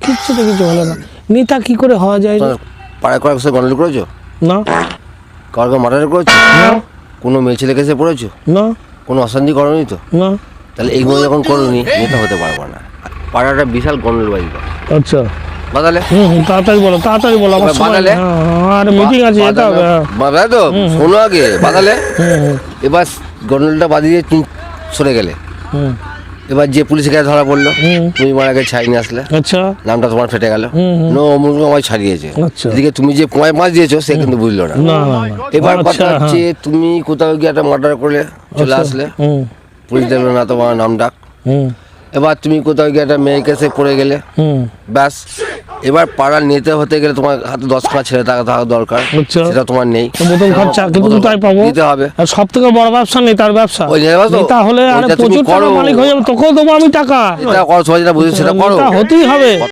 কিচ্ছু তো কিছু হলো না। নেতা কি করে হওয়া যায়? পাড়ায় কয়েক বছর গন্ডল করেছো? না। কারকে মার্ডার করেছো? না। কোনো মেয়ে ছেলে কেসে পড়েছো? না। কোনো অশান্তি করনি তো? না। তাহলে এইগুলো যখন করোনি নেতা হতে পারবো না। পাড়াটা বিশাল গন্ডল বাজি। আচ্ছা বাদালে তাড়াতাড়ি বলো, তাড়াতাড়ি বলো, আমার সময় বাদালে? নেই। আর মিটিং আছে, যেতে হবে। বাদালে তো শোনো আগে বাদালে। এবার গন্ডলটা বাদিয়ে তুমি সরে গেলে, এবার যে পুলিশের কাছে ধরা পড়লো, তুমি মার আগে ছাই নিয়ে আসলে, আচ্ছা নামটা তোমার ফেটে গেল, নো অমুক আমায় ছাড়িয়েছে। আচ্ছা। এদিকে তুমি যে পোয়ায় মাছ দিয়েছো সে কিন্তু বুঝলো না। না না না। এবার কথা আচ্ছা, হচ্ছে তুমি কোথাও গিয়ে একটা মার্ডার করে চলে আসলে, পুলিশ দেখলো না তোমার নাম ডাক। এবার তুমি কোথাও গিয়ে একটা মেয়ে কেসে পড়ে গেলে, ব্যাস। এবার পাড়ার নেতা হতে গেলে তোমার হাতে 10খানা ছেলে থাকা দরকার, আচ্ছা। সেটা তোমার নেই। প্রথম খরচা কিন্তু তাই পাবো, দিতে হবে। আর সব থেকে বড় ব্যবসা নেতার ব্যবসা। ওই নেতা হলে আরে ওইটা তুমি প্রচুর টাকা করো। মালিক হয়ে যাবে, তোকেও দেবো আমি টাকা। এটা করো, সবাই যেটা বুঝে সেটা করো। নেতা হতেই হবে।